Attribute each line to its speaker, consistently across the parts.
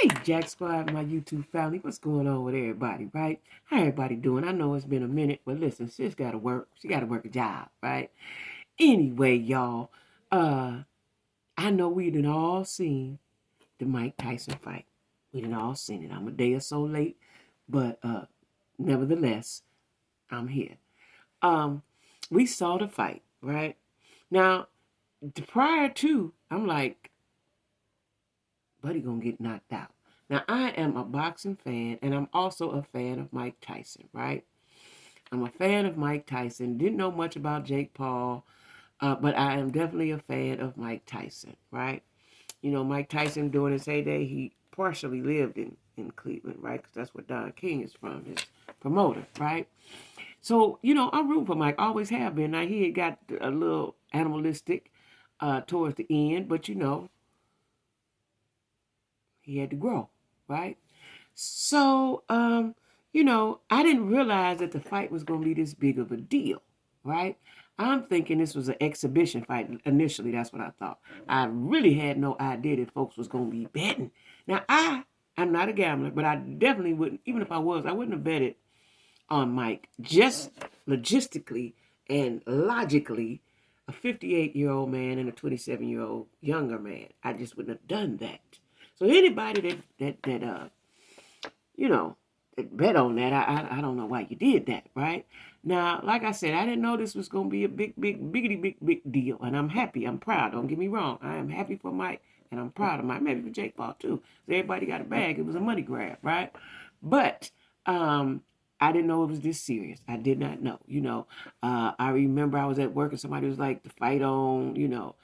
Speaker 1: Hey, Jack Squad, my YouTube family. What's going on with everybody, right? How everybody doing? I know it's been a minute, but listen, sis got to work. She got to work a job, right? Anyway, y'all, I know we done all seen the Mike Tyson fight. We done all seen it. I'm a day or so late, but nevertheless, I'm here. Um, we saw the fight, right? Now, prior to, I'm like, Buddy gonna get knocked out. Now, I am a boxing fan, and I'm also a fan of Mike Tyson, right? I'm a fan of Mike Tyson. Didn't know much about Jake Paul, but I am definitely a fan of Mike Tyson, right? You know, Mike Tyson during his heyday, he partially lived in Cleveland, right? Because that's where Don King is from, his promoter, right? So, you know, I'm rooting for Mike, always have been. Now, he had got a little animalistic towards the end, but, you know, he had to grow, right? So, you know, I didn't realize that the fight was going to be this big of a deal, right? I'm thinking this was an exhibition fight. Initially, that's what I thought. I really had no idea that folks was going to be betting. Now, I'm not a gambler, but I definitely wouldn't, even if I was, I wouldn't have betted on Mike. Just logistically and logically, a 58-year-old man and a 27-year-old younger man, I just wouldn't have done that. So anybody that you know, that bet on that, I don't know why you did that, right? Now, like I said, I didn't know this was gonna be a big deal, and I'm happy. I'm proud. Don't get me wrong. I am happy for Mike, and I'm proud of Mike. Maybe for Jake Paul too. So everybody got a bag. It was a money grab, right? But I didn't know it was this serious. I did not know. You know, I remember I was at work and somebody was like, "The fight on," you know,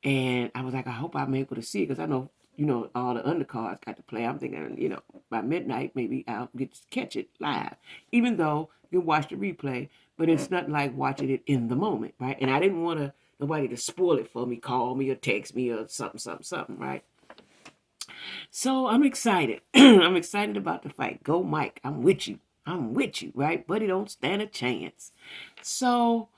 Speaker 1: and I was like, I hope I'm able to see it because I know, you know, all the undercards got to play. I'm thinking, you know, by midnight, maybe I'll get to catch it live, even though you can watch the replay, but it's not like watching it in the moment, right? And I didn't want nobody to spoil it for me, call me or text me or something, right? So I'm excited. I'm excited about the fight. Go, Mike. I'm with you. I'm with you, right? Buddy don't stand a chance. So,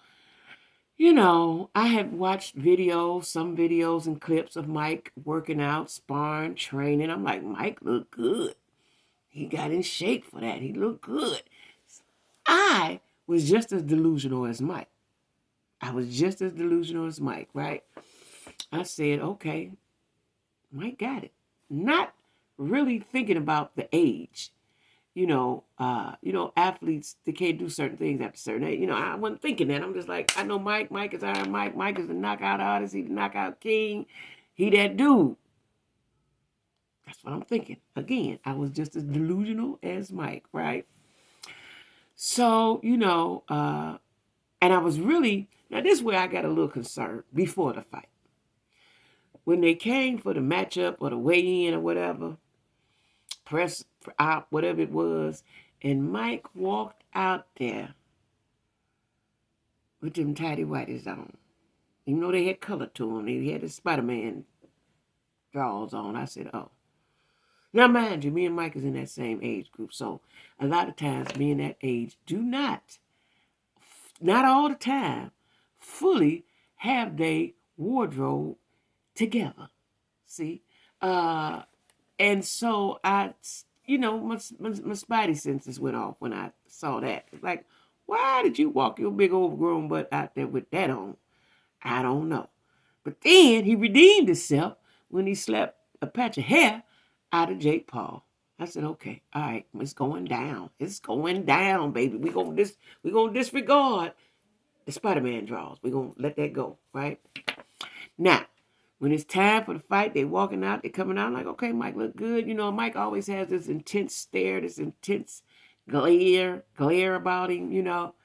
Speaker 1: you know, I had watched videos, some videos and clips of Mike working out, sparring, training. I'm like, Mike looked good. He got in shape for that. He looked good. I was just as delusional as Mike. I was just as delusional as Mike, right? I said, okay, Mike got it. Not really thinking about the age. Athletes, they can't do certain things after certain age. You know, I wasn't thinking that. I'm just like, I know Mike. Mike is Iron Mike. Mike is the knockout artist. He's the knockout king. He that dude. That's what I'm thinking. Again, I was just as delusional as Mike, right? So, and I was really, now this is where I got a little concerned before the fight. When they came for the matchup or the weigh-in or whatever, press out, whatever it was, and Mike walked out there with them tidy whities on. Even though they had color to them, they had the Spider-Man drawers on. I said, oh. Now, mind you, me and Mike is in that same age group. So a lot of times, me in that age do not all the time, fully have they wardrobe together. See? And so my spidey senses went off when I saw that. It's like, why did you walk your big overgrown butt out there with that on? I don't know. But then he redeemed himself when he slapped a patch of hair out of Jake Paul. I said, okay, all right, it's going down. It's going down, baby. We're gonna disregard the Spider-Man draws. We're gonna let that go, right? Now, when it's time for the fight, they walking out, they coming out, I'm like, okay, Mike look good. You know, Mike always has this intense stare, this intense glare about him, you know.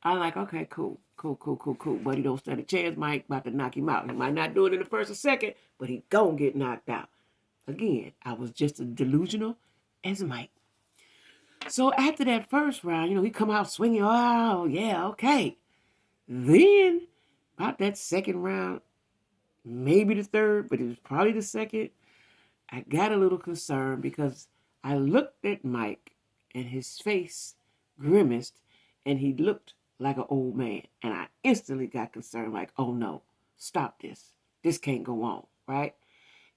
Speaker 1: I'm like, okay, cool. But he don't stand a chance. Mike about to knock him out. He might not do it in the first or second, but he gonna get knocked out. Again, I was just as delusional as Mike. So after that first round, you know, he come out swinging. Oh, yeah, okay. Then, about that second round, maybe the third, but it was probably the second, I got a little concerned because I looked at Mike and his face grimaced and he looked like an old man. And I instantly got concerned, like, oh no, stop this. This can't go on, right?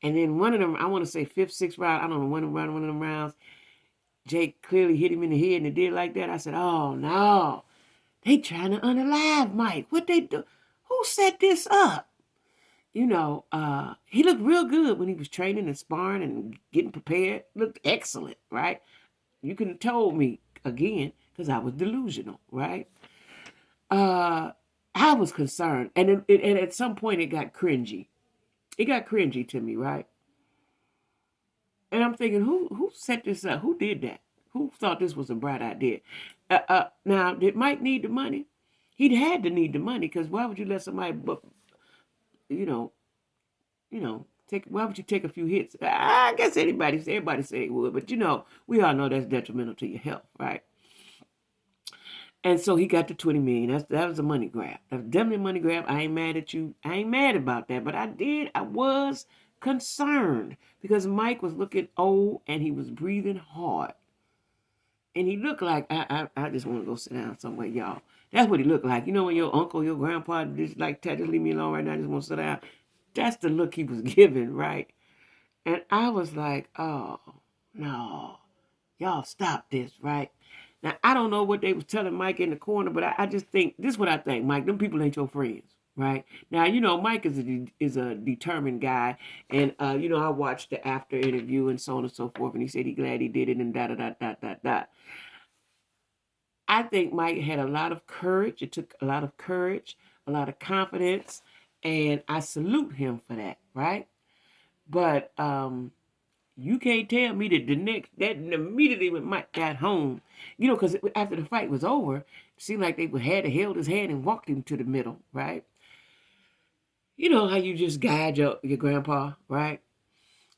Speaker 1: And then one of them, I want to say fifth, sixth round, I don't know, one of them rounds, Jake clearly hit him in the head and it did like that. I said, oh no, they trying to unalive Mike. What they do? Who set this up? He looked real good when he was training and sparring and getting prepared. Looked excellent, right? You could have told me again because I was delusional, right? I was concerned, and at some point it got cringy. It got cringy to me, right? And I'm thinking, who set this up? Who did that? Who thought this was a bright idea? Now, did Mike need the money? He'd had to need the money because why would you let somebody, you know, why would you take a few hits? I guess everybody said they would, but we all know that's detrimental to your health, right? And so he got the $20 million. That was a money grab. That was definitely a money grab. I ain't mad at you. I ain't mad about that. But I was concerned because Mike was looking old and he was breathing hard. And he looked like, I just want to go sit down somewhere, y'all. That's what he looked like. You know when your uncle, your grandpa just like, just leave me alone right now. I just want to sit down. That's the look he was giving, right? And I was like, oh, no. Y'all stop this, right? Now, I don't know what they was telling Mike in the corner, but I just think, this is what I think, Mike, them people ain't your friends, right? Now, Mike is a determined guy, and, I watched the after interview and so on and so forth, and he said he glad he did it and da-da-da-da-da-da. I think Mike had a lot of courage. It took a lot of courage, a lot of confidence, and I salute him for that, right? But, you can't tell me that immediately when Mike got home, because after the fight was over, it seemed like they had held his hand and walked him to the middle, right? You know how you just guide your grandpa, right?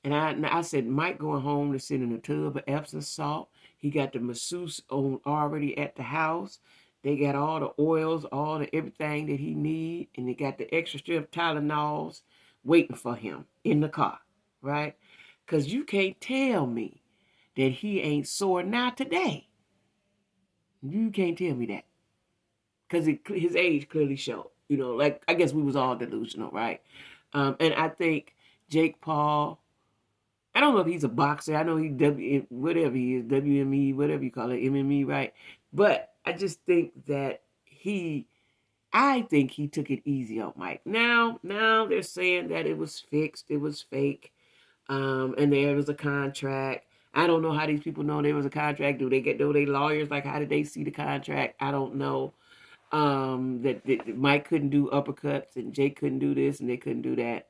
Speaker 1: And I said, Mike going home to sit in a tub of Epsom salt. He got the masseuse already at the house. They got all the oils, all the everything that he need, and they got the extra strength Tylenols waiting for him in the car, right? Because you can't tell me that he ain't sore now today. You can't tell me that. Because his age clearly showed. Like, I guess we was all delusional, right? And I think Jake Paul, I don't know if he's a boxer. I know whatever he is, WME, whatever you call it, MME, right? But I just think that I think he took it easy on Mike. Now they're saying that it was fixed, it was fake. And there was a contract. I don't know how these people know there was a contract. Do they lawyers? Like, how did they see the contract? I don't know. That Mike couldn't do uppercuts and Jake couldn't do this and they couldn't do that.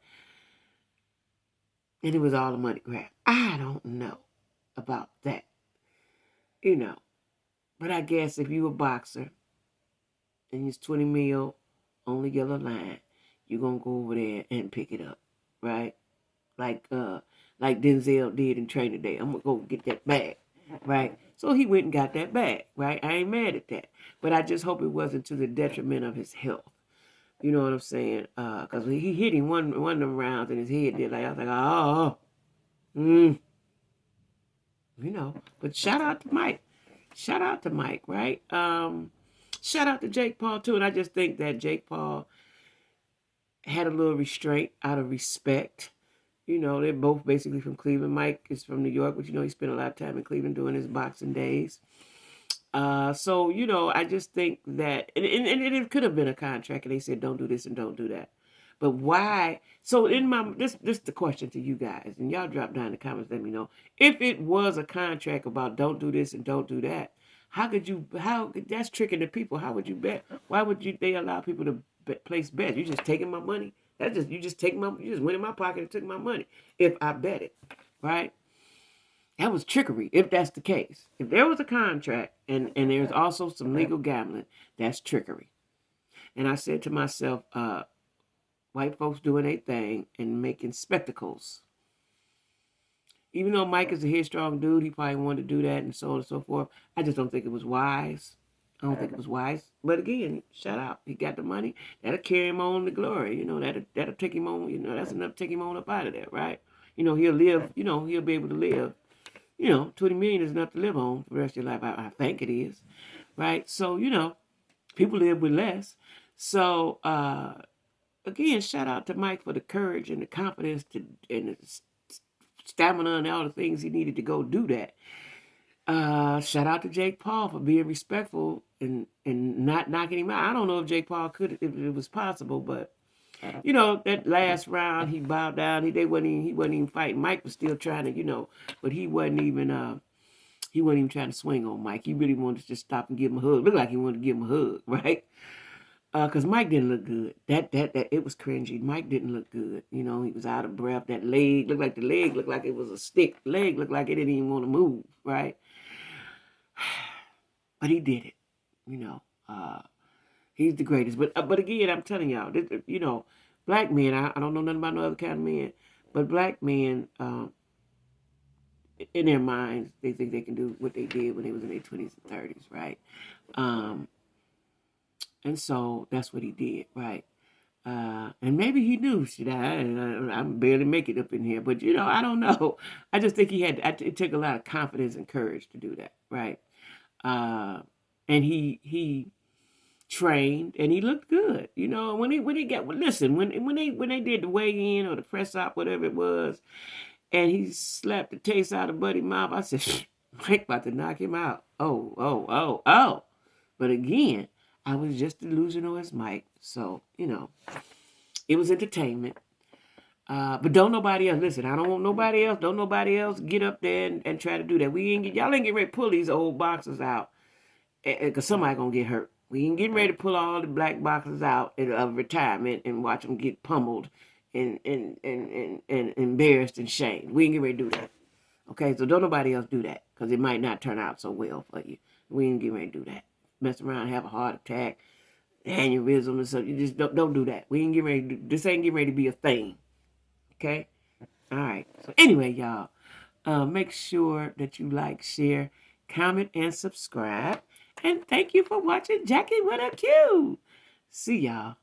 Speaker 1: And it was all a money grab. I don't know about that. But I guess if you a boxer and it's 20 mil on the yellow line, you're going to go over there and pick it up, right? Like Denzel did in Training Day. I'm going to go get that bag, right? So he went and got that bag, right? I ain't mad at that. But I just hope it wasn't to the detriment of his health. You know what I'm saying? Because he hit him one of them rounds in his head did. I was like, But shout out to Mike. Shout out to Mike, right? Shout out to Jake Paul, too. And I just think that Jake Paul had a little restraint out of respect. They're both basically from Cleveland. Mike is from New York, but he spent a lot of time in Cleveland doing his boxing days. So I just think that, and it could have been a contract, and they said don't do this and don't do that. But why? So this is the question to you guys, and y'all drop down in the comments, let me know. If it was a contract about don't do this and don't do that, that's tricking the people. How would you bet? Why would they allow people to place bets? You just taking my money? You just went in my pocket and took my money if I bet it, right? That was trickery, if that's the case. If there was a contract and there's also some legal gambling, that's trickery. And I said to myself, white folks doing their thing and making spectacles. Even though Mike is a headstrong dude, he probably wanted to do that and so on and so forth. I just don't think it was wise. I don't think it was wise. But again, shout out. He got the money. That'll carry him on to glory. That'll take him on. That's enough to take him on up out of there, right? He'll live. He'll be able to live. 20 million is enough to live on for the rest of your life. I think it is, right? So, people live with less. So, again, shout out to Mike for the courage and the confidence and the stamina and all the things he needed to go do that. Shout out to Jake Paul for being respectful and not knocking him out. I don't know if Jake Paul could, if it was possible, but that last round he bowed down. He wasn't even fighting. Mike was still trying to, but he wasn't even trying to swing on Mike. He really wanted to just stop and give him a hug. Looked like he wanted to give him a hug, right? Because Mike didn't look good. That it was cringy. Mike didn't look good. He was out of breath. That leg looked like it was a stick. Leg looked like it didn't even want to move, right? But he did it. He's the greatest. But again, I'm telling y'all, black men. I don't know nothing about no other kind of men, but black men, in their minds, they think they can do what they did when they was in their 20s and 30s, right? And so that's what he did, right? And maybe he knew, I'm barely make it up in here, but I don't know. I just think it took a lot of confidence and courage to do that, right? And he trained and he looked good, when they did the weigh in or the press op, whatever it was, and he slapped the taste out of Buddy's mouth. I said, Mike about to knock him out. Oh. But again, I was just delusional as Mike. So, it was entertainment. But don't nobody else, listen, I don't want nobody else, don't nobody else get up there and try to do that. Y'all ain't getting ready to pull these old boxers out because somebody gonna get hurt. We ain't getting ready to pull all the black boxers out of retirement and watch them get pummeled and embarrassed and shamed. We ain't getting ready to do that. Okay, so don't nobody else do that because it might not turn out so well for you. We ain't getting ready to do that. Mess around, have a heart attack, aneurysm, and so you just don't do that. We ain't getting ready. This ain't getting ready to be a thing. Okay, all right. So anyway, y'all, make sure that you like, share, comment, and subscribe. And thank you for watching Jackie with a Q. See y'all.